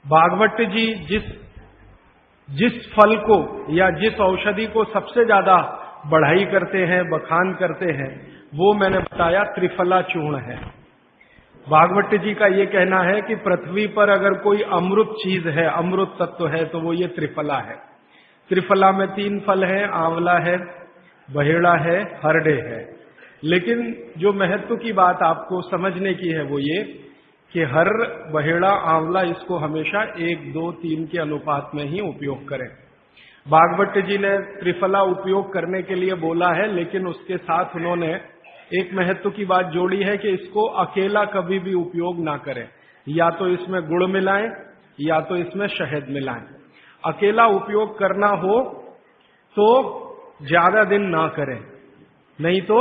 भागवत जी जिस फल को या जिस औषधि को सबसे ज्यादा बढ़ाई करते हैं, बखान करते हैं, वो मैंने बताया त्रिफला चूर्ण है। भागवत जी का ये कहना है कि पृथ्वी पर अगर कोई अमृत चीज है, अमृत तत्व है, तो वो ये त्रिफला है। त्रिफला में 3 फल है, आंवला है, बहेड़ा है, हरडे है। लेकिन जो महत्व की बात आपको समझने की है वो ये कि हर बहेड़ा आंवला इसको हमेशा 1, 2, 3 के अनुपात में ही उपयोग करें। भागवत जी ने त्रिफला उपयोग करने के लिए बोला है, लेकिन उसके साथ उन्होंने एक महत्व की बात जोड़ी है कि इसको अकेला कभी भी उपयोग ना करें, या तो इसमें गुड़ मिलाएं या तो इसमें शहद मिलाएं। अकेला उपयोग करना हो तो ज्यादा दिन ना करें, नहीं तो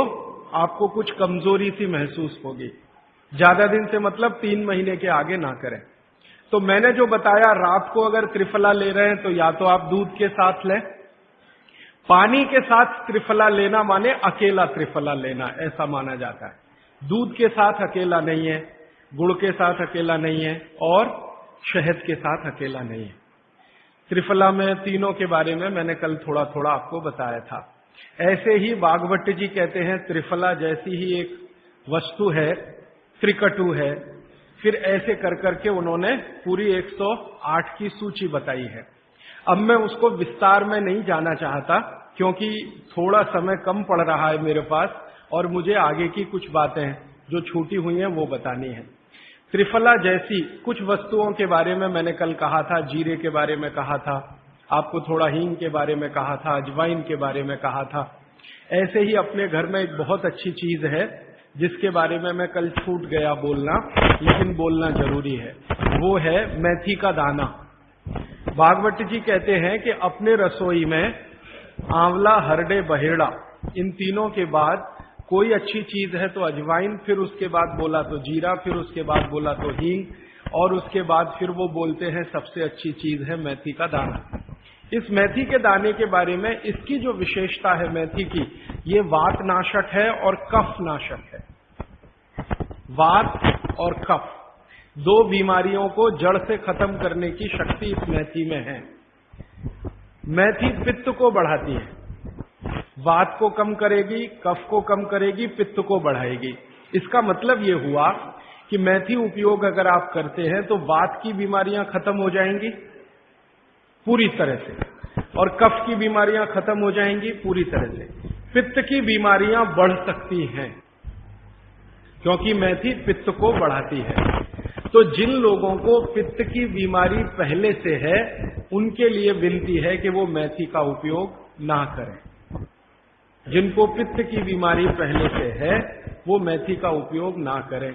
आपको कुछ कमजोरी सी महसूस होगी। ज्यादा दिन से मतलब 3 महीने के आगे ना करें। तो मैंने जो बताया, रात को अगर त्रिफला ले रहे हैं तो या तो आप दूध के साथ लें, पानी के साथ त्रिफला लेना माने अकेला त्रिफला लेना, ऐसा माना जाता है। दूध के साथ अकेला नहीं है, गुड़ के साथ अकेला नहीं है, और शहद के साथ अकेला नहीं है। त्रिफला में तीनों के बारे में मैंने कल थोड़ा थोड़ा आपको बताया था। ऐसे ही भागवत जी कहते हैं त्रिफला जैसी ही एक वस्तु है, त्रिकटु है। फिर ऐसे कर करके उन्होंने पूरी 108 की सूची बताई है। अब मैं उसको विस्तार में नहीं जाना चाहता, क्योंकि थोड़ा समय कम पड़ रहा है मेरे पास, और मुझे आगे की कुछ बातें जो छूटी हुई हैं वो बतानी है। त्रिफला जैसी कुछ वस्तुओं के बारे में मैंने कल कहा था, जीरे के बारे में कहा था, आपको थोड़ा हींग के बारे में कहा था, अजवाइन के बारे में कहा था। ऐसे ही अपने घर में एक बहुत अच्छी चीज है जिसके बारे में मैं कल छूट गया बोलना, लेकिन बोलना जरूरी है, वो है मेथी का दाना। भागवत जी कहते हैं कि अपने रसोई में आंवला, हरडे, बहेड़ा, इन तीनों के बाद कोई अच्छी चीज है तो अजवाइन, फिर उसके बाद बोला तो जीरा, फिर उसके बाद बोला तो हींग, और उसके बाद फिर वो बोलते हैं सबसे अच्छी चीज है मेथी का दाना। इस मेथी के दाने के बारे में इसकी जो विशेषता है मेथी की, ये वात नाशक है और कफ नाशक है। वात और कफ 2 बीमारियों को जड़ से खत्म करने की शक्ति इस मेथी में है। मेथी पित्त को बढ़ाती है, वात को कम करेगी, कफ को कम करेगी, पित्त को बढ़ाएगी। इसका मतलब ये हुआ कि मेथी उपयोग अगर आप करते हैं तो वात की बीमारियां खत्म हो जाएंगी पूरी तरह से, और कफ की बीमारियां खत्म हो जाएंगी पूरी तरह से। पित्त की बीमारियां बढ़ सकती हैं क्योंकि मेथी पित्त को बढ़ाती है। तो जिन लोगों को पित्त की बीमारी पहले से है, उनके लिए विनती है कि वो मेथी का उपयोग ना करें। जिनको पित्त की बीमारी पहले से है वो मेथी का उपयोग ना करें।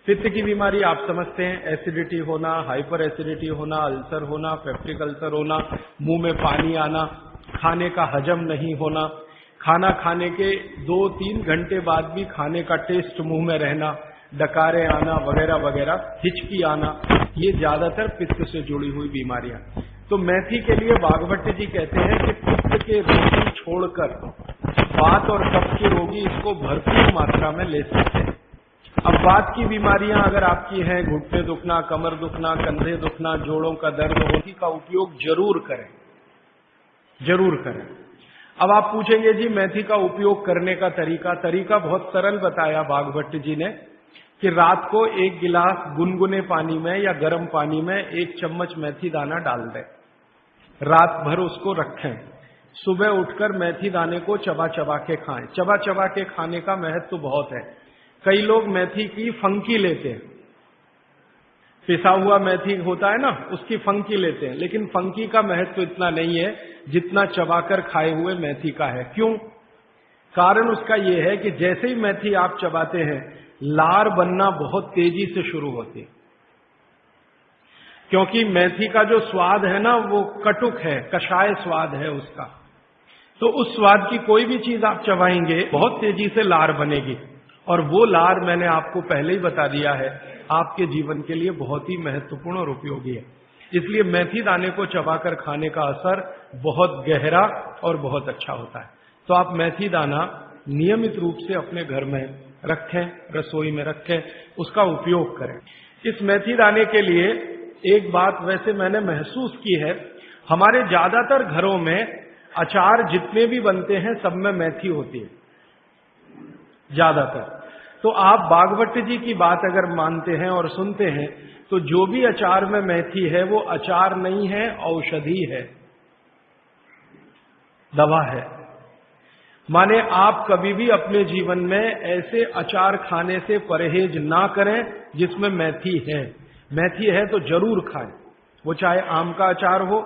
पित्त की बीमारी आप समझते हैं, एसिडिटी होना, हाइपर एसिडिटी होना, अल्सर होना, पेप्टिक अल्सर होना, मुंह में पानी आना, खाने का हजम नहीं होना, खाना खाने के 2-3 घंटे बाद भी खाने का टेस्ट मुंह में रहना, डकारे आना वगैरह वगैरह, हिचकी आना, ये ज्यादातर पित्त से जुड़ी हुई बीमारियां। तो मेथी के लिए भागवत जी कहते हैं कि पित्त के रोगी छोड़कर वात और कफ के रोगी इसको भरपूर मात्रा में ले सकते हैं। अब वात की बीमारियां अगर आपकी हैं, घुटने दुखना, कमर दुखना, कंधे दुखना, जोड़ों का दर्द, मेथी का उपयोग जरूर करें, जरूर करें। अब आप पूछेंगे जी मेथी का उपयोग करने का तरीका बहुत सरल बताया भागवत जी ने कि रात को 1 गिलास गुनगुने पानी में या गर्म पानी में 1 चम्मच मेथी दाना डाल दें, रात भर उसको रखें, सुबह उठकर मेथी दाने को चबा चबा के खाएं। चबा चबा के खाने का महत्व बहुत है। कई लोग मेथी की फंकी लेते हैं, पिसा हुआ मेथी होता है ना, उसकी फंकी लेते हैं, लेकिन फंकी का महत्व इतना नहीं है जितना चबाकर खाए हुए मेथी का है। क्यों? कारण उसका यह है कि जैसे ही मेथी आप चबाते हैं, लार बनना बहुत तेजी से शुरू होती है, क्योंकि मेथी का जो स्वाद है ना वो कटुक है, कषाय स्वाद है उसका। तो उस स्वाद की कोई भी चीज आप चबाएंगे बहुत तेजी से लार बनेगी, और वो लार मैंने आपको पहले ही बता दिया है आपके जीवन के लिए बहुत ही महत्वपूर्ण और उपयोगी है। इसलिए मेथी दाने को चबाकर खाने का असर बहुत गहरा और बहुत अच्छा होता है। तो आप मेथी दाना नियमित रूप से अपने घर में रखें, रसोई में रखें, उसका उपयोग करें। इस मेथी दाने के लिए एक बात वैसे मैंने महसूस की है, हमारे ज्यादातर घरों में अचार जितने भी बनते हैं सब में मेथी होती है, ज्यादातर। तो आप बागवट जी की बात अगर मानते हैं और सुनते हैं तो जो भी अचार में मेथी है वो अचार नहीं है, औषधि है, दवा है। माने आप कभी भी अपने जीवन में ऐसे अचार खाने से परहेज ना करें जिसमें मेथी है। मेथी है तो जरूर खाएं, वो चाहे आम का अचार हो,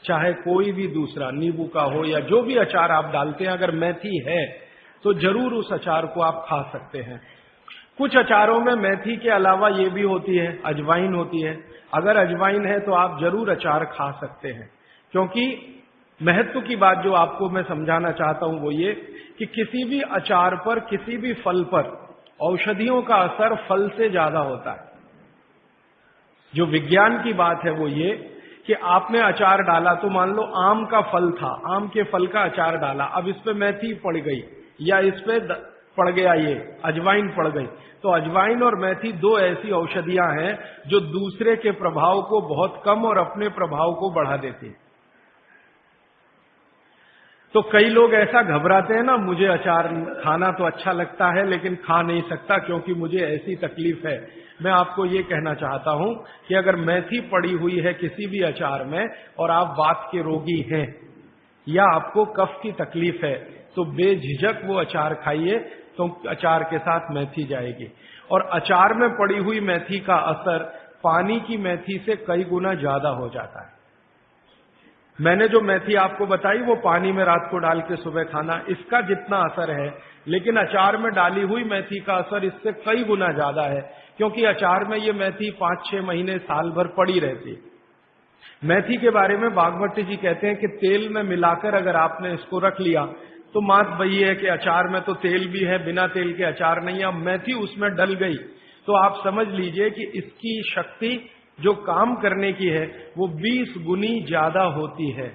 चाहे कोई भी दूसरा नींबू का हो, या जो भी अचार आप डालते हैं, अगर मेथी है तो जरूर उस अचार को आप खा सकते हैं। कुछ अचारों में मेथी के अलावा ये भी होती है, अजवाइन होती है। अगर अजवाइन है तो आप जरूर अचार खा सकते हैं, क्योंकि महत्व की बात जो आपको मैं समझाना चाहता हूं वो ये कि किसी भी अचार पर, किसी भी फल पर औषधियों का असर फल से ज्यादा होता है। जो विज्ञान की बात है वो ये कि आपने अचार डाला, तो मान लो आम का फल था, आम के फल का अचार डाला, अब इस पे मेथी पड़ गई या इस पे पड़ गया ये अजवाइन पड़ गई, तो अजवाइन और मेथी दो ऐसी औषधियां हैं जो दूसरे के प्रभाव को बहुत कम और अपने प्रभाव को बढ़ा देती है। तो कई लोग ऐसा घबराते हैं ना, मुझे अचार खाना तो अच्छा लगता है लेकिन खा नहीं सकता क्योंकि मुझे ऐसी तकलीफ है। मैं आपको ये कहना चाहता हूं कि अगर मेथी पड़ी हुई है किसी भी अचार में और आप वात के रोगी हैं या आपको कफ की तकलीफ है तो बेझिझक वो अचार खाइए, तो अचार के साथ मेथी जाएगी। और अचार में पड़ी हुई मेथी का असर पानी की मेथी से कई गुना ज्यादा हो जाता है। मैंने जो मेथी आपको बताई वो पानी में रात को डाल के सुबह खाना, इसका जितना असर है, लेकिन अचार में डाली हुई मेथी का असर इससे कई गुना ज्यादा है, क्योंकि अचार में ये मेथी 5-6 महीने साल भर पड़ी रहती है। मेथी के बारे में बागवती जी कहते हैं कि तेल में मिलाकर अगर आपने इसको रख लिया तो बात वही है कि अचार में तो तेल भी है, बिना तेल के अचार नहीं है। अब मेथी उसमें डल गई तो आप समझ लीजिए कि इसकी शक्ति जो काम करने की है वो 20 गुनी ज्यादा होती है,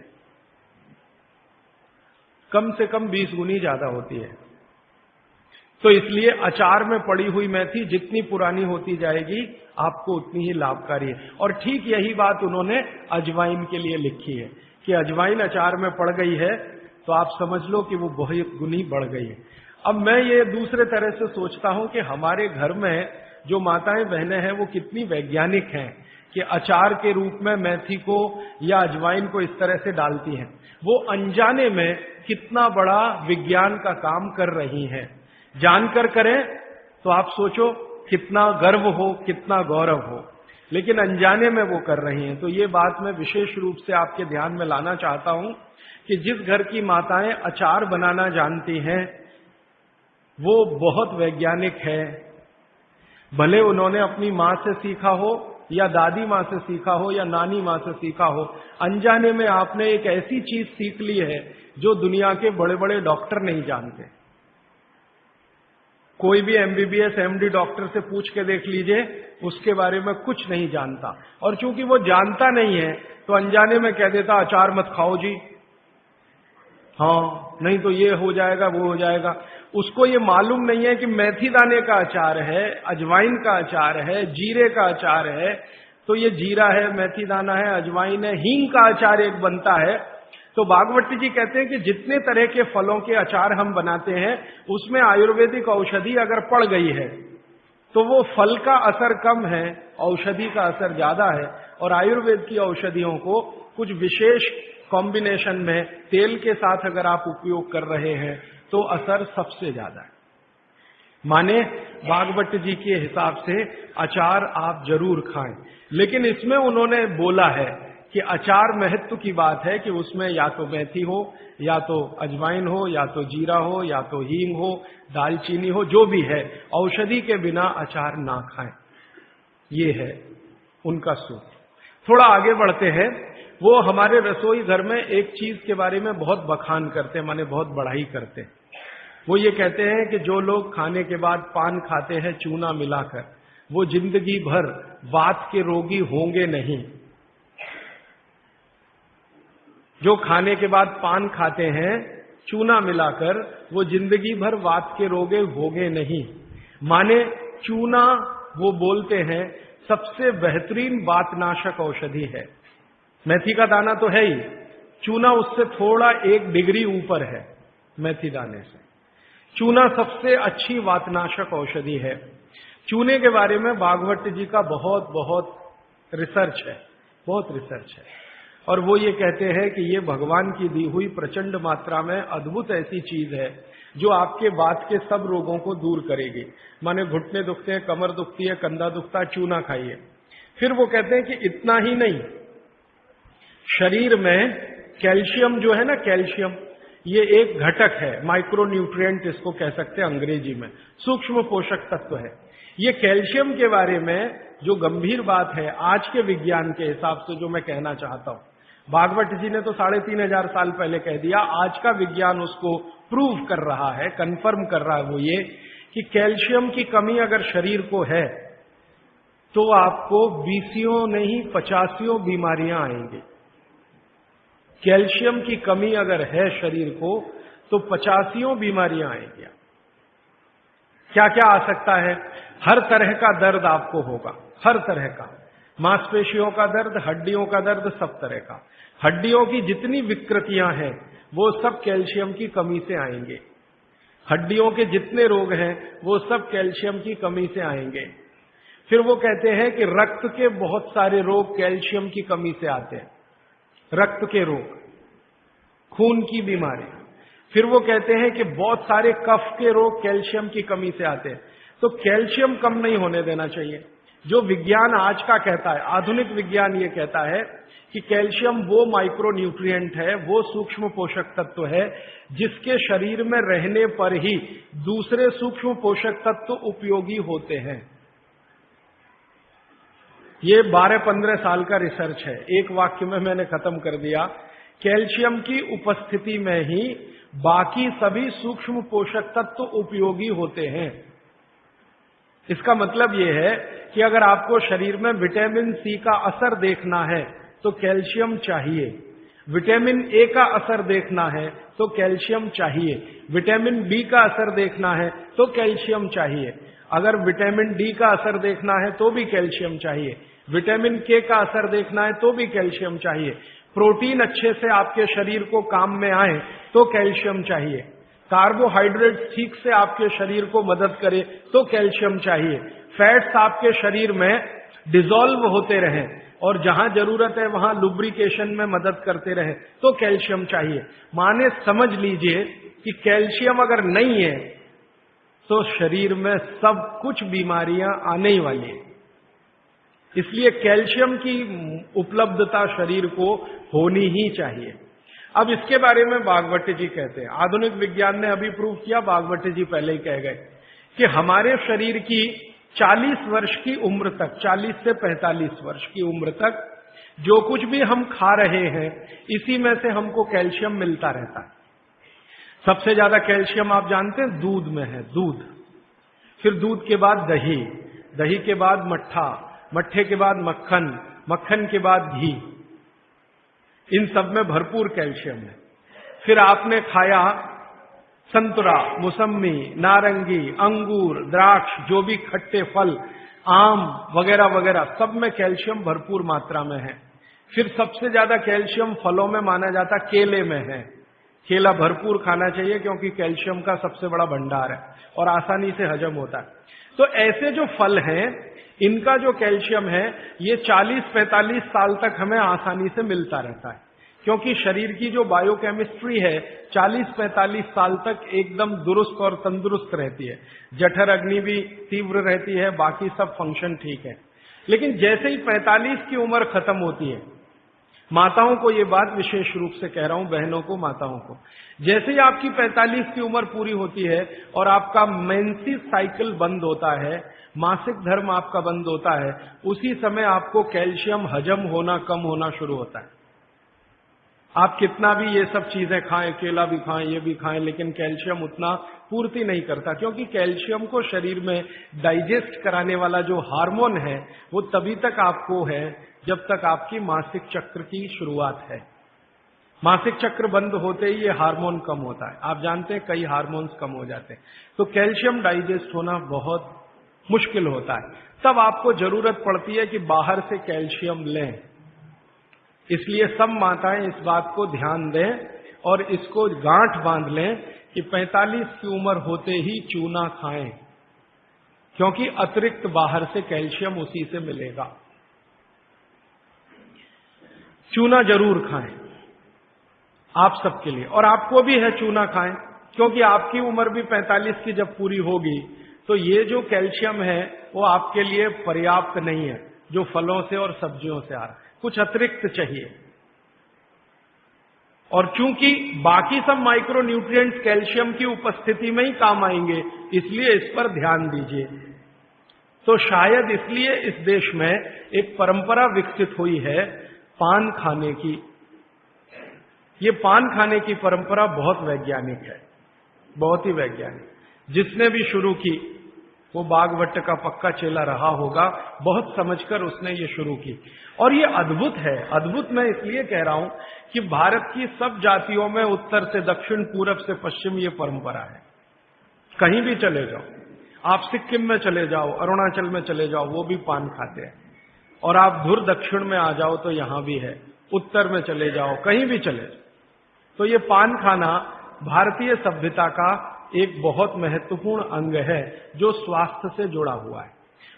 कम से कम 20 गुनी ज्यादा होती है। तो इसलिए अचार में पड़ी हुई मेथी जितनी पुरानी होती जाएगी आपको उतनी ही लाभकारी है। और ठीक यही बात उन्होंने अजवाइन के लिए लिखी है कि अजवाइन अचार में पड़ गई है तो आप समझ लो कि वो बहुत गुनी बढ़ गई है। अब मैं ये दूसरे तरह से सोचता हूं कि हमारे घर में जो माताएं बहनें हैं वो कितनी वैज्ञानिक हैं कि अचार के रूप में मेथी को या अजवाइन को इस तरह से डालती हैं। वो अनजाने में कितना बड़ा विज्ञान का काम कर रही हैं। जानकर करें तो आप सोचो कितना गर्व हो, कितना गौरव हो, लेकिन अनजाने में वो कर रही हैं। तो ये बात मैं विशेष रूप से आपके ध्यान में लाना चाहता हूं कि जिस घर की माताएं अचार बनाना जानती हैं वो बहुत वैज्ञानिक है। भले उन्होंने अपनी मां से सीखा हो या दादी मां से सीखा हो या नानी मां से सीखा हो, अनजाने में आपने एक ऐसी चीज सीख ली है जो दुनिया के बड़े बड़े डॉक्टर नहीं जानते। कोई भी MBBS MD डॉक्टर से पूछ के देख लीजिए, उसके बारे में कुछ नहीं जानता। और चूंकि वो जानता नहीं है तो अनजाने में कह देता अचार मत खाओ जी, हाँ नहीं तो ये हो जाएगा वो हो जाएगा। उसको ये मालूम नहीं है कि मेथी दाने का अचार है, अजवाइन का अचार है, जीरे का अचार है, तो ये जीरा है, मेथी दाना है, अजवाइन है, हींग का अचार एक बनता है। तो बागवती जी कहते हैं कि जितने तरह के फलों के अचार हम बनाते हैं उसमें आयुर्वेदिक औषधि अगर पड़ गई है तो वो फल का असर कम है, औषधि का असर ज्यादा है। और आयुर्वेद की औषधियों को कुछ विशेष कॉम्बिनेशन में तेल के साथ अगर आप उपयोग कर रहे हैं तो असर सबसे ज्यादा है। माने बागवती जी के हिसाब से अचार आप जरूर खाएं, लेकिन इसमें उन्होंने बोला है कि अचार महत्व की बात है कि उसमें या तो मेथी हो, या तो अजवाइन हो, या तो जीरा हो, या तो हींग हो, दालचीनी हो, जो भी है, औषधि के बिना अचार ना खाएं। ये है उनका सूत्र। थोड़ा आगे बढ़ते हैं। वो हमारे रसोई घर में एक चीज के बारे में बहुत बखान करते हैं, माने बहुत बढ़ाई करते हैं। वो ये कहते हैं कि जो लोग खाने के बाद पान खाते हैं चूना मिलाकर, वो जिंदगी भर वात के रोगी होंगे नहीं। जो खाने के बाद पान खाते हैं चूना मिलाकर, वो जिंदगी भर वात के रोगे होंगे नहीं। माने चूना वो बोलते हैं सबसे बेहतरीन वातनाशक औषधि है। मेथी का दाना तो है ही, चूना उससे थोड़ा 1 डिग्री ऊपर है। मेथी दाने से चूना सबसे अच्छी वातनाशक औषधि है। चूने के बारे में भागवत जी का बहुत बहुत रिसर्च है, बहुत रिसर्च है, और वो ये कहते हैं कि ये भगवान की दी हुई प्रचंड मात्रा में अद्भुत ऐसी चीज है जो आपके वात के सब रोगों को दूर करेगी। माने घुटने दुखते हैं, कमर दुखती है, कंधा दुखता है, चूना खाइए। फिर वो कहते हैं कि इतना ही नहीं, शरीर में कैल्शियम जो है ना, कैल्शियम ये एक घटक है, माइक्रो न्यूट्रिएंट इसको कह सकते हैं अंग्रेजी में, सूक्ष्म पोषक तत्व है। ये कैल्शियम के बारे में जो गंभीर बात है आज के विज्ञान के हिसाब से जो मैं कहना चाहता हूं, भागवत जी ने तो 3500 साल पहले कह दिया, आज का विज्ञान उसको प्रूव कर रहा है, कंफर्म कर रहा है। वो ये कि कैल्शियम की कमी अगर शरीर को है तो आपको 20 नहीं 50 बीमारियां आएंगी। कैल्शियम की कमी अगर है शरीर को तो 50 बीमारियां आएंगी। क्या क्या आ सकता है? हर तरह का दर्द आपको होगा, हर तरह का, मांसपेशियों का दर्द, हड्डियों का दर्द, सब तरह का। हड्डियों की जितनी विकृतियां हैं वो सब कैल्शियम की कमी से आएंगे। हड्डियों के जितने रोग हैं वो सब कैल्शियम की कमी से आएंगे। फिर वो कहते हैं कि रक्त के बहुत सारे रोग कैल्शियम की कमी से आते हैं, रक्त के रोग, खून की बीमारी। फिर वो कहते हैं कि बहुत सारे कफ के रोग कैल्शियम की कमी से आते हैं। तो कैल्शियम कम नहीं होने देना चाहिए। जो विज्ञान आज का कहता है, आधुनिक विज्ञान ये कहता है कि कैल्शियम वो माइक्रो न्यूट्रिएंट है, वो सूक्ष्म पोषक तत्व है जिसके शरीर में रहने पर ही दूसरे सूक्ष्म पोषक तत्व उपयोगी होते हैं। ये 12-15 साल का रिसर्च है, एक वाक्य में मैंने खत्म कर दिया। कैल्शियम की उपस्थिति में ही बाकी सभी सूक्ष्म पोषक तत्व उपयोगी होते हैं। इसका मतलब यह है कि अगर आपको शरीर में विटामिन सी का असर देखना है तो कैल्शियम चाहिए, विटामिन ए का असर देखना है तो कैल्शियम चाहिए, विटामिन बी का असर देखना है तो कैल्शियम चाहिए, अगर विटामिन डी का असर देखना है तो भी कैल्शियम चाहिए, विटामिन के का असर देखना है तो भी कैल्शियम चाहिए, प्रोटीन अच्छे से आपके शरीर को काम में आए तो कैल्शियम चाहिए, कार्बोहाइड्रेट ठीक से आपके शरीर को मदद करे तो कैल्शियम चाहिए, फैट्स आपके शरीर में डिसॉल्व होते रहें और जहां जरूरत है वहां लुब्रिकेशन में मदद करते रहे तो कैल्शियम चाहिए। माने समझ लीजिए कि कैल्शियम अगर नहीं है तो शरीर में सब कुछ बीमारियां आने ही वाली है। इसलिए कैल्शियम की उपलब्धता शरीर को होनी ही चाहिए। अब इसके बारे में भागवत जी कहते हैं, आधुनिक विज्ञान ने अभी प्रूव किया, भागवत जी पहले ही कह गए कि हमारे शरीर की 40 वर्ष की उम्र तक, 40 से 45 वर्ष की उम्र तक जो कुछ भी हम खा रहे हैं इसी में से हमको कैल्शियम मिलता रहता है। सबसे ज्यादा कैल्शियम आप जानते हैं दूध में है, दूध, फिर दूध के बाद दही, दही के बाद मट्ठा, मट्ठे के बाद मक्खन, मक्खन के बाद घी, इन सब में भरपूर कैल्शियम है। फिर आपने खाया संतरा, मौसम्मी, नारंगी, अंगूर, द्राक्ष, जो भी खट्टे फल, आम वगैरह वगैरह, सब में कैल्शियम भरपूर मात्रा में है। फिर सबसे ज्यादा कैल्शियम फलों में माना जाता केले में है। केला भरपूर खाना चाहिए क्योंकि कैल्शियम का सबसे बड़ा भंडार है और आसानी से हजम होता है। तो ऐसे जो फल हैं इनका जो कैल्शियम है ये 40-45 साल तक हमें आसानी से मिलता रहता है, क्योंकि शरीर की जो बायोकेमिस्ट्री है 40-45 साल तक एकदम दुरुस्त और तंदुरुस्त रहती है। जठर अग्नि भी तीव्र रहती है, बाकी सब फंक्शन ठीक है। लेकिन जैसे ही 45 की उम्र खत्म होती है, माताओं को ये बात विशेष रूप से कह रहा हूं, बहनों को, माताओं को, जैसे ही आपकी 45 की उम्र पूरी होती है और आपका मेंसेस साइकिल बंद होता है, मासिक धर्म आपका बंद होता है, उसी समय आपको कैल्शियम हजम होना कम होना शुरू होता है। आप कितना भी ये सब चीजें खाएं, केला भी खाएं, ये भी खाएं, लेकिन कैल्शियम उतना पूर्ति नहीं करता, क्योंकि कैल्शियम को शरीर में डाइजेस्ट कराने वाला जो हार्मोन है वो तभी तक आपको है जब तक आपकी मासिक चक्र की शुरुआत है। मासिक चक्र बंद होते ही ये हार्मोन कम होता है। आप जानते हैं कई हार्मोन्स कम हो जाते हैं। तो कैल्शियम डाइजेस्ट होना बहुत मुश्किल होता है, तब आपको जरूरत पड़ती है कि बाहर से कैल्शियम लें। इसलिए सब माताएं इस बात को ध्यान दें और इसको गांठ बांध लें कि 45 की उम्र होते ही चूना खाएं, क्योंकि अतिरिक्त बाहर से कैल्शियम उसी से मिलेगा। चूना जरूर खाएं आप सबके लिए, और आपको भी है चूना खाएं, क्योंकि आपकी उम्र भी 45 की जब पूरी होगी तो ये जो कैल्शियम है वो आपके लिए पर्याप्त नहीं है, जो फलों से और सब्जियों से आ रहा है, कुछ अतिरिक्त चाहिए। और चूंकि बाकी सब माइक्रो न्यूट्रिएंट्स कैल्शियम की उपस्थिति में ही काम आएंगे, इसलिए इस पर ध्यान दीजिए। तो शायद इसलिए इस देश में एक परंपरा विकसित हुई है पान खाने की। ये पान खाने की परंपरा बहुत वैज्ञानिक है, बहुत ही वैज्ञानिक। जिसने भी शुरू की वो बागवट का पक्का चेला रहा होगा, बहुत समझकर उसने ये शुरू की। और ये अद्भुत है। अद्भुत मैं इसलिए कह रहा हूं कि भारत की सब जातियों में उत्तर से दक्षिण, पूरब से पश्चिम ये परंपरा है। कहीं भी चले जाओ, आप सिक्किम में चले जाओ, अरुणाचल में चले जाओ, वो भी पान खाते हैं। और आप धुर दक्षिण में आ जाओ तो यहां भी है, उत्तर में चले जाओ, कहीं भी चले जाओ। तो ये पान खाना भारतीय सभ्यता का एक बहुत महत्वपूर्ण अंग है जो स्वास्थ्य से जुड़ा हुआ है।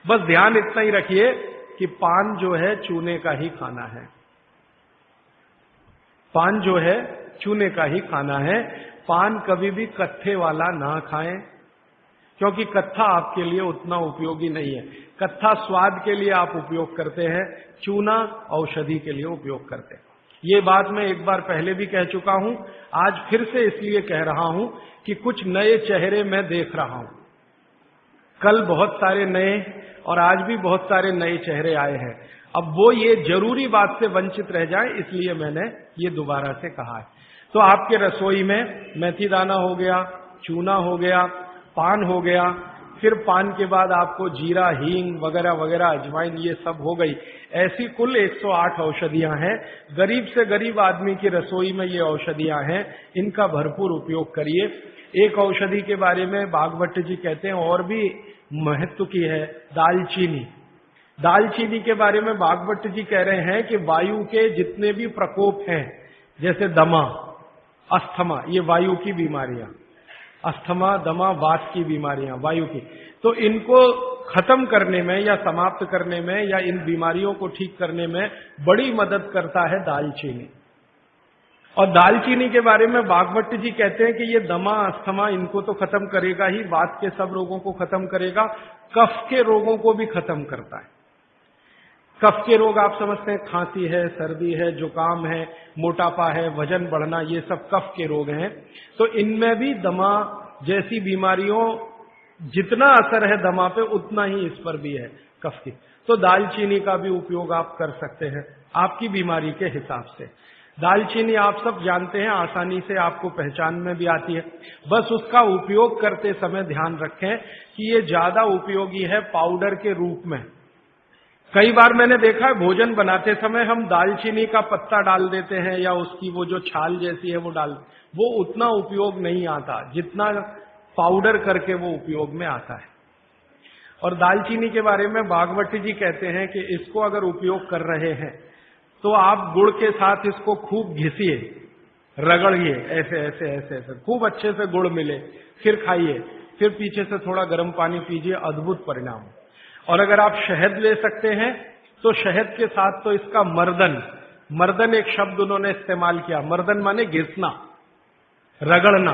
बस ध्यान इतना ही रखिए कि पान जो है चूने का ही खाना है। पान जो है चूने का ही खाना है। पान कभी भी कत्थे वाला ना खाएं, क्योंकि कत्था आपके लिए उतना उपयोगी नहीं है। कत्था स्वाद के लिए आप उपयोग करते हैं, चूना औषधि के लिए उपयोग करते हैं। ये बात मैं एक बार पहले भी कह चुका हूं, आज फिर से इसलिए कह रहा हूं कि कुछ नए चेहरे मैं देख रहा हूं। कल बहुत सारे नए और आज भी बहुत सारे नए चेहरे आए हैं। अब वो ये जरूरी बात से वंचित रह जाए, इसलिए मैंने ये दोबारा से कहा है। तो आपके रसोई में मेथी दाना हो गया, चूना हो गया, पान हो गया, फिर पान के बाद आपको जीरा, हींग वगैरह वगैरह, अजवाइन, ये सब हो गई। ऐसी कुल 108 औषधियां हैं। गरीब से गरीब आदमी की रसोई में ये औषधियां हैं, इनका भरपूर उपयोग करिए। एक औषधि के बारे में बागवट जी कहते हैं और भी महत्व की है, दालचीनी। दालचीनी के बारे में बागवट जी कह रहे हैं कि वायु के जितने भी प्रकोप हैं, जैसे दमा, अस्थमा, ये वायु की बीमारियां, अस्थमा, दमा, वात की बीमारियां वायु की, तो इनको खत्म करने में या समाप्त करने में या इन बीमारियों को ठीक करने में बड़ी मदद करता है दालचीनी। और दालचीनी के बारे में बागवट जी कहते हैं कि ये दमा, अस्थमा, इनको तो खत्म करेगा ही, वात के सब रोगों को खत्म करेगा, कफ के रोगों को भी खत्म करता है। कफ के रोग आप समझते हैं, खांसी है, सर्दी है, जुकाम है, मोटापा है, वजन बढ़ना, ये सब कफ के रोग हैं। तो इनमें भी दमा जैसी बीमारियों जितना असर है दमा पे, उतना ही इस पर भी है, कफ की। तो दालचीनी का भी उपयोग आप कर सकते हैं आपकी बीमारी के हिसाब से। दालचीनी आप सब जानते हैं, आसानी से आपको पहचान में भी आती है। बस उसका उपयोग करते समय ध्यान रखें कि ये ज्यादा उपयोगी है पाउडर के रूप में। कई बार मैंने देखा है भोजन बनाते समय हम दालचीनी का पत्ता डाल देते हैं या उसकी वो जो छाल जैसी है वो डाल, वो उतना उपयोग नहीं आता जितना पाउडर करके वो उपयोग में आता है। और दालचीनी के बारे में बागवती जी कहते हैं कि इसको अगर उपयोग कर रहे हैं तो आप गुड़ के साथ इसको खूब घिसिए, रगड़िए, ऐसे ऐसे ऐसे ऐसे खूब अच्छे से गुड़ मिले, फिर खाइए, फिर पीछे से थोड़ा गर्म पानी पीजिए, अद्भुत परिणाम। और अगर आप शहद ले सकते हैं तो शहद के साथ तो इसका मर्दन, मर्दन एक शब्द उन्होंने इस्तेमाल किया, मर्दन माने घिसना, रगड़ना।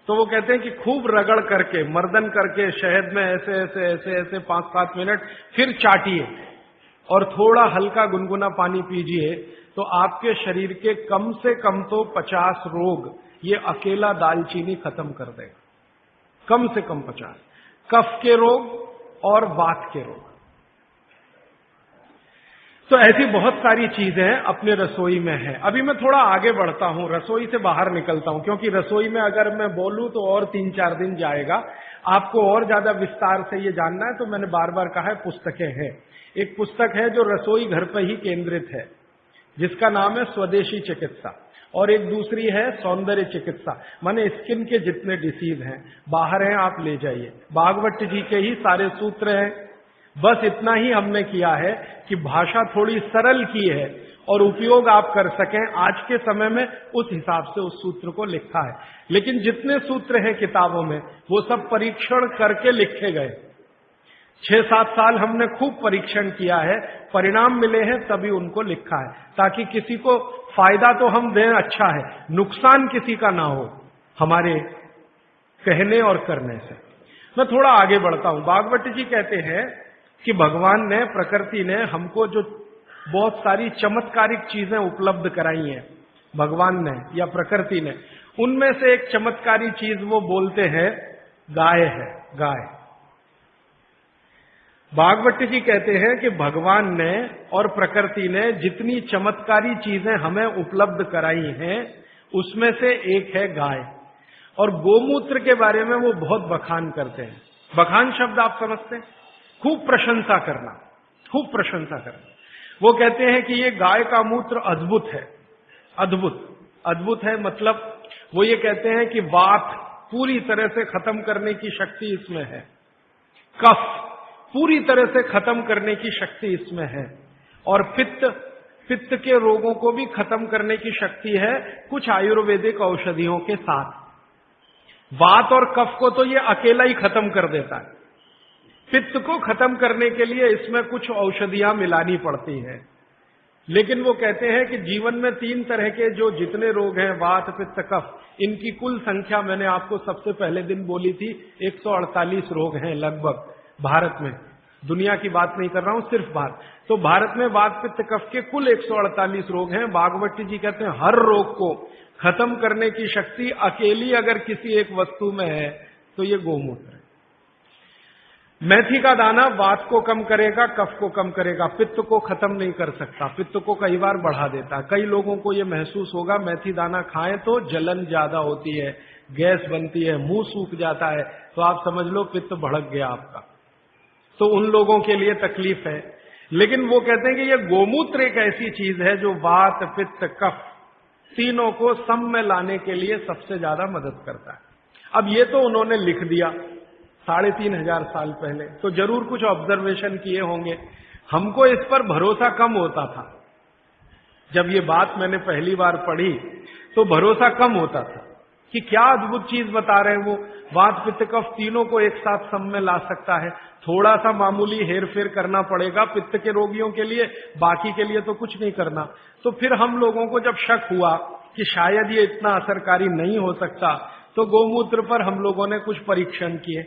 तो वो कहते हैं कि खूब रगड़ करके, मर्दन करके शहद में ऐसे ऐसे ऐसे ऐसे 5-7 मिनट, फिर चाटिए और थोड़ा हल्का गुनगुना पानी पीजिए, तो आपके शरीर के कम से कम तो 50 रोग ये अकेला दालचीनी खत्म कर देगा, कम से कम 50। कफ के रोग और वात के रोग। तो ऐसी बहुत सारी चीजें अपने रसोई में हैं। अभी मैं थोड़ा आगे बढ़ता हूं, रसोई से बाहर निकलता हूं, क्योंकि रसोई में अगर मैं बोलूं तो और 3-4 दिन जाएगा। आपको और ज्यादा विस्तार से ये जानना है तो मैंने बार बार कहा है, पुस्तकें हैं। एक पुस्तक है जो रसोई घर पर ही केंद्रित है, जिसका नाम है स्वदेशी चिकित्सा। और एक दूसरी है सौंदर्य चिकित्सा, माने स्किन के जितने डिसीज हैं बाहर हैं आप ले जाइए। भागवत जी के ही सारे सूत्र हैं। बस इतना ही हमने किया है कि भाषा थोड़ी सरल की है और उपयोग आप कर सकें आज के समय में, उस हिसाब से उस सूत्र को लिखा है। लेकिन जितने सूत्र हैं किताबों में वो सब परीक्षण करके लिखे गए। 6-7 साल हमने खूब परीक्षण किया है, परिणाम मिले हैं तभी उनको लिखा है, ताकि किसी को फायदा तो हम दें अच्छा है, नुकसान किसी का ना हो हमारे कहने और करने से। मैं थोड़ा आगे बढ़ता हूं। भागवत जी कहते हैं कि भगवान ने, प्रकृति ने हमको जो बहुत सारी चमत्कारिक चीजें उपलब्ध कराई हैं, भगवान ने या प्रकृति ने, उनमें से एक चमत्कारी चीज वो बोलते हैं गाय है। गाय, भागवत जी कहते हैं कि भगवान ने और प्रकृति ने जितनी चमत्कारी चीजें हमें उपलब्ध कराई हैं उसमें से एक है गाय। और गोमूत्र के बारे में वो बहुत बखान करते हैं। बखान शब्द आप समझते हैं, खूब प्रशंसा करना, खूब प्रशंसा करना। वो कहते हैं कि ये गाय का मूत्र अद्भुत है। अद्भुत, अद्भुत है मतलब वो ये कहते हैं कि वात पूरी तरह से खत्म करने की शक्ति इसमें है, कफ पूरी तरह से खत्म करने की शक्ति इसमें है, और पित्त के रोगों को भी खत्म करने की शक्ति है कुछ आयुर्वेदिक औषधियों के साथ। वात और कफ को तो ये अकेला ही खत्म कर देता है, पित्त को खत्म करने के लिए इसमें कुछ औषधियां मिलानी पड़ती हैं। लेकिन वो कहते हैं कि जीवन में 3 तरह के जो जितने रोग हैं, वात, पित्त, कफ, इनकी कुल संख्या मैंने आपको सबसे पहले दिन बोली थी 148 रोग हैं लगभग भारत में। दुनिया की बात नहीं कर रहा हूं, सिर्फ भारत। तो भारत में वात, पित्त, कफ के कुल 148 रोग हैं। भागवत जी कहते हैं हर रोग को खत्म करने की शक्ति अकेली अगर किसी एक वस्तु में है तो ये गोमूत्र है। मेथी का दाना वात को कम करेगा, कफ को कम करेगा, पित्त को खत्म नहीं कर सकता, पित्त को कई बार बढ़ा देता है। कई लोगों को यह महसूस होगा मेथी दाना खाएं तो जलन ज्यादा होती है, गैस बनती है, मुंह सूख जाता है, तो आप समझ लो पित्त भड़क गया आपका। तो उन लोगों के लिए तकलीफ है। लेकिन वो कहते हैं कि यह गोमूत्र एक ऐसी चीज है जो वात, पित्त, कफ तीनों को सम में लाने के लिए सबसे ज्यादा मदद करता है। अब ये तो उन्होंने लिख दिया 3500 साल पहले, तो जरूर कुछ ऑब्जर्वेशन किए होंगे। हमको इस पर भरोसा कम होता था। जब ये बात मैंने पहली बार पढ़ी तो भरोसा कम होता था कि क्या अद्भुत चीज बता रहे हैं वो, वात, पित्त, कफ तीनों को एक साथ सम में ला सकता है। थोड़ा सा मामूली हेरफेर करना पड़ेगा पित्त के रोगियों के लिए, बाकी के लिए तो कुछ नहीं करना। तो फिर हम लोगों को जब शक हुआ कि शायद ये इतना असरकारी नहीं हो सकता, तो गोमूत्र पर हम लोगों ने कुछ परीक्षण किए।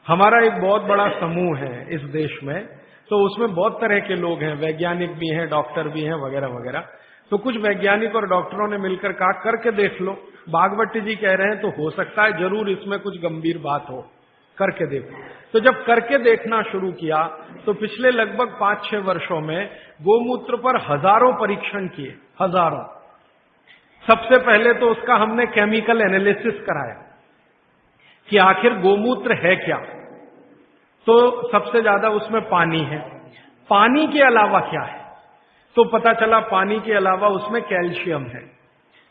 हमारा एक बहुत बड़ा समूह है इस देश में, तो उसमें बहुत तरह के लोग हैं, वैज्ञानिक भी हैं, डॉक्टर भी हैं, वगैरह वगैरह। तो कुछ वैज्ञानिक और डॉक्टरों ने मिलकर कहा करके देख लो। भागवत जी कह रहे हैं तो हो सकता है जरूर इसमें कुछ गंभीर बात हो, करके देखो। तो जब करके देखना शुरू किया तो पिछले लगभग 5-6 वर्षों में गोमूत्र पर हजारों परीक्षण किए, हजारों। सबसे पहले तो उसका हमने केमिकल एनालिसिस कराया कि आखिर गोमूत्र है क्या। तो सबसे ज्यादा उसमें पानी है। पानी के अलावा क्या है? तो पता चला पानी के अलावा उसमें कैल्शियम है।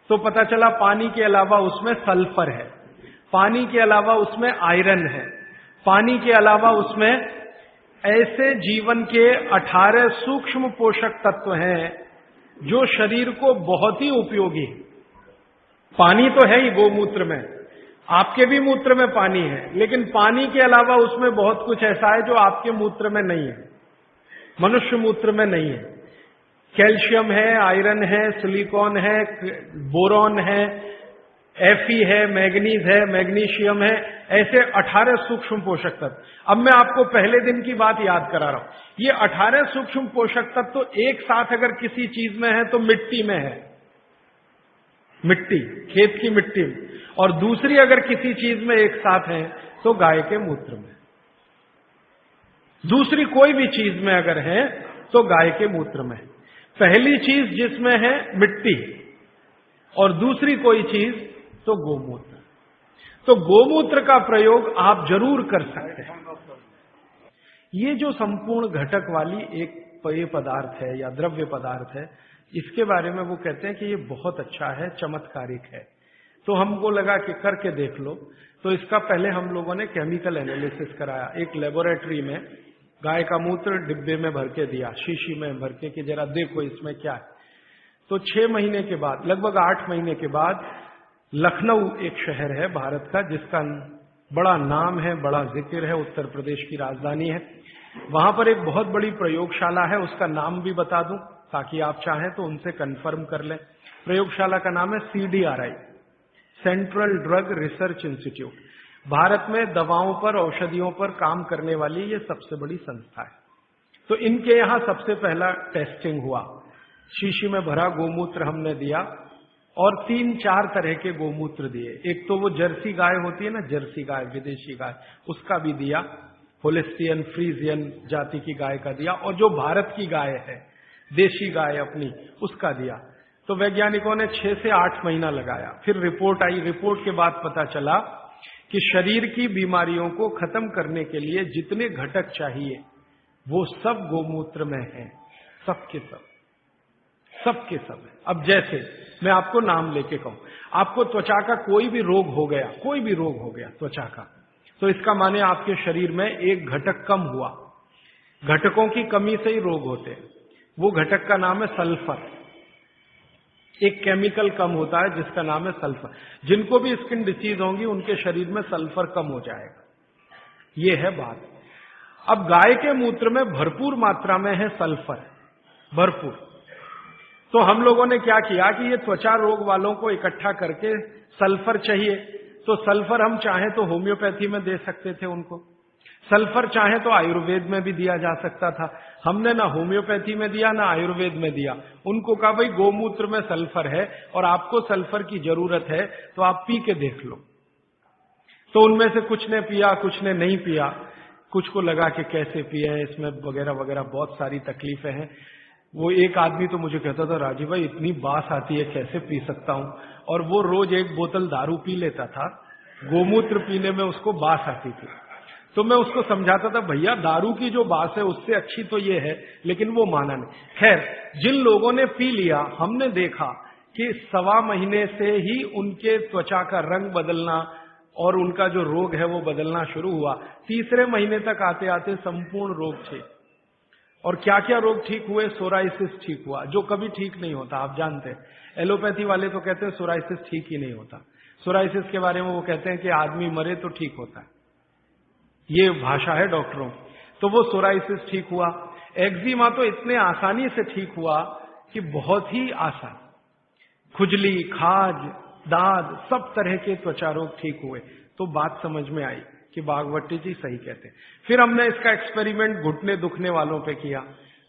तो पता चला पानी के अलावा उसमें सल्फर है। पानी के अलावा उसमें आयरन है। पानी के अलावा उसमें ऐसे जीवन के 18 सूक्ष्म पोषक तत्व हैं जो शरीर को बहुत ही उपयोगी है। पानी तो है ही गोमूत्र में, आपके भी मूत्र में पानी है, लेकिन पानी के अलावा उसमें बहुत कुछ ऐसा है जो आपके मूत्र में नहीं है, मनुष्य मूत्र में नहीं है। कैल्शियम है, आयरन है, सिलिकॉन है, बोरॉन है, Fe है, मैग्नीज है, मैग्नीशियम है, ऐसे 18 सूक्ष्म पोषक तत्व। अब मैं आपको पहले दिन की बात याद करा रहा हूं। ये 18 सूक्ष्म पोषक तत्व तो एक साथ अगर किसी चीज में है तो मिट्टी में है, मिट्टी, खेत की मिट्टी में, और दूसरी अगर किसी चीज में एक साथ है तो गाय के मूत्र में। दूसरी कोई भी चीज में अगर है तो गाय के मूत्र में। पहली चीज जिसमें है मिट्टी और दूसरी कोई चीज तो गोमूत्र। तो गोमूत्र का प्रयोग आप जरूर कर सकते हैं। ये जो संपूर्ण घटक वाली एक पेय पदार्थ है या द्रव्य पदार्थ है, इसके बारे में वो कहते हैं कि ये बहुत अच्छा है, चमत्कारिक है। तो हमको लगा कि करके देख लो। तो इसका पहले हम लोगों ने केमिकल एनालिसिस कराया। एक लेबोरेटरी में गाय का मूत्र डिब्बे में भर के दिया, शीशी में भर के, कि जरा देखो इसमें क्या है। तो 6 महीने के बाद, लगभग 8 महीने के बाद, लखनऊ एक शहर है भारत का जिसका बड़ा नाम है, बड़ा जिक्र है, उत्तर प्रदेश की राजधानी है। वहां पर एक बहुत बड़ी प्रयोगशाला है, उसका नाम भी बता दूं ताकि आप चाहें तो उनसे कंफर्म कर लें। प्रयोगशाला का नाम है CDRI, central drug research institute. Bharat में दवाओं पर, औषधियों पर काम करने वाली ये सबसे बड़ी संस्था है। तो इनके यहां सबसे पहला टेस्टिंग हुआ। शीशी में भरा गोमूत्र हमने दिया और 3-4 तरह के गोमूत्र दिए। एक तो वो जर्सी गाय होती है ना, जर्सी गाय, विदेशी गाय, उसका भी दिया, होलिस्टियन फ्रीजियन जाति की गाय का दिया, और जो भारत की गाय है, देशी गाय अपनी, उसका दिया। तो वैज्ञानिकों ने 6 से 8 महीना लगाया। फिर रिपोर्ट आई। रिपोर्ट के बाद पता चला कि शरीर की बीमारियों को खत्म करने के लिए जितने घटक चाहिए वो सब गोमूत्र में हैं, सबके सब है। अब जैसे मैं आपको नाम लेके कहूं, आपको त्वचा का कोई भी रोग हो गया त्वचा का, तो इसका माने आपके शरीर में एक घटक कम हुआ। घटकों की कमी से ही रोग होते हैं। वो घटक का नाम है सल्फर। एक केमिकल कम होता है जिसका नाम है सल्फर। जिनको भी स्किन डिसीज होंगी उनके शरीर में सल्फर कम हो जाएगा। ये है बात। अब गाय के मूत्र में भरपूर मात्रा में है सल्फर, भरपूर। तो हम लोगों ने क्या किया कि ये त्वचा रोग वालों को इकट्ठा करके, सल्फर चाहिए तो सल्फर हम चाहें तो होम्योपैथी में दे सकते थे उनको, सल्फर चाहे तो आयुर्वेद में भी दिया जा सकता था। हमने ना होम्योपैथी में दिया ना आयुर्वेद में दिया। उनको कहा भाई गोमूत्र में सल्फर है और आपको सल्फर की जरूरत है तो आप पी के देख लो। तो उनमें से कुछ ने पिया, कुछ ने नहीं पिया, कुछ को लगा कि कैसे पिए हैं, इसमें वगैरह वगैरह बहुत सारी तकलीफें हैं। वो एक आदमी तो मुझे कहता था, राजीव भाई इतनी बास आती है, कैसे पी सकता हूं। और वो रोज 1 बोतल दारू पी लेता था, गोमूत्र पीने में उसको बास आती थी। तो मैं उसको समझाता था, भैया दारू की जो बास है उससे अच्छी तो ये है, लेकिन वो माना नहीं। खैर, जिन लोगों ने पी लिया, हमने देखा कि 1.25 महीने से ही उनके त्वचा का रंग बदलना और उनका जो रोग है वो बदलना शुरू हुआ। 3रे महीने तक आते आते संपूर्ण रोग ठीक। और क्या क्या रोग ठीक हुए? सोराइसिस ठीक हुआ, जो कभी ठीक नहीं होता, आप जानते हैं। एलोपैथी वाले तो कहते हैं सोराइसिस ठीक ही नहीं होता। सोराइसिस के बारे में वो कहते हैं कि आदमी मरे तो ठीक होता है, ये भाषा है डॉक्टरों। तो वो सोराइसिस ठीक हुआ। एक्जिमा तो इतने आसानी से ठीक हुआ कि बहुत ही आसान। खुजली, खाज, दाद, सब तरह के त्वचा रोग ठीक हुए। तो बात समझ में आई कि बागवती जी सही कहते हैं। फिर हमने इसका एक्सपेरिमेंट घुटने दुखने वालों पे किया।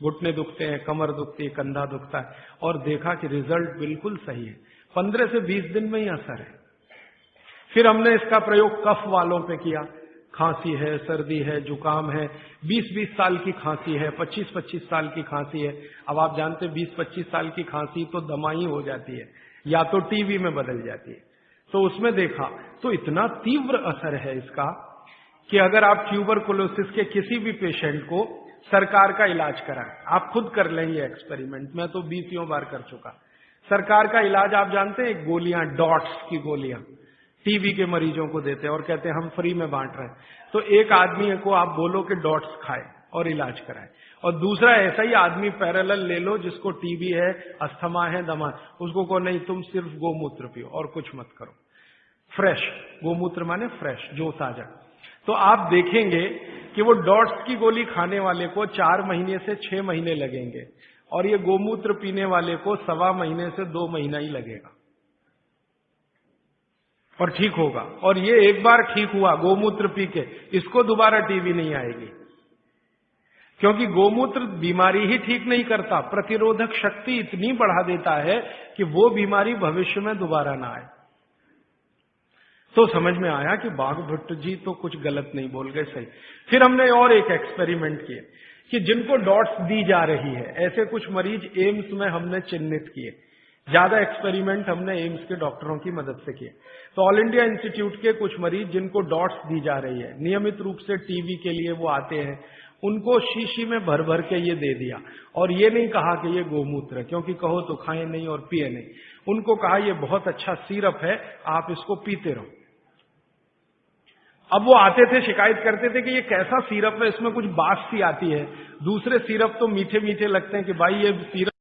घुटने दुखते हैं, कमर दुखती है, कंधा दुखता है, और देखा कि रिजल्ट बिल्कुल सही है। 15 से 20 दिन में ही असर है। फिर हमने इसका प्रयोग कफ वालों पे किया। खांसी है, सर्दी है, जुकाम है, 20-20 साल की खांसी है, 25-25 साल की खांसी है। अब आप जानते 20-25 साल की खांसी तो दमाई हो जाती है या तो टीबी में बदल जाती है। तो उसमें देखा तो इतना तीव्र असर है इसका कि अगर आप ट्यूबरकुलोसिस के किसी भी पेशेंट को सरकार का इलाज कराएं, आप खुद कर लेंगे एक्सपेरिमेंट, मैं तो 20 बार कर चुका। सरकार का इलाज आप जानते हैं, गोलियां, डॉट्स की गोलियां टीबी के मरीजों को देते हैं और कहते हैं हम फ्री में बांट रहे हैं। तो एक आदमी को आप बोलो कि डॉट्स खाए और इलाज कराए, और दूसरा ऐसा ही आदमी पैरेलल ले लो जिसको टीबी है, अस्थमा है, दमा, उसको को नहीं तुम सिर्फ गोमूत्र पियो और कुछ मत करो। फ्रेश गोमूत्र माने फ्रेश, जो ताजा। तो आप देखेंगे कि वो डॉट्स की गोली खाने वाले को 4 महीने से 6 महीने लगेंगे और ये गोमूत्र पीने वाले को 1.25 महीने से 2 महीना ही लगेगा और ठीक होगा। और ये एक बार ठीक हुआ गोमूत्र पी के, इसको दोबारा टीबी नहीं आएगी, क्योंकि गोमूत्र बीमारी ही ठीक नहीं करता, प्रतिरोधक शक्ति इतनी बढ़ा देता है कि वो बीमारी भविष्य में दोबारा ना आए। तो समझ में आया कि बागभट्ट जी तो कुछ गलत नहीं बोल गए, सही। फिर हमने और एक एक्सपेरिमेंट किए कि जिनको डॉट्स दी जा रही है, ऐसे कुछ मरीज एम्स में हमने चिन्हित किए। ज्यादा एक्सपेरिमेंट हमने एम्स के डॉक्टरों की मदद से किए। तो ऑल इंडिया इंस्टीट्यूट के कुछ मरीज जिनको डॉट्स दी जा रही है, नियमित रूप से टीबी के लिए वो आते हैं, उनको शीशी में भर भर के ये दे दिया, और ये नहीं कहा कि ये गोमूत्र है, क्योंकि कहो तो खाएं नहीं और पिए नहीं। उनको कहा ये बहुत अच्छा सिरप है, आप इसको पीते रहो। अब वो आते थे, शिकायत करते थे कि ये कैसा सिरप है, इसमें कुछ बास सी आती है, दूसरे सिरप तो मीठे मीठे लगते हैं कि भाई ये सिरप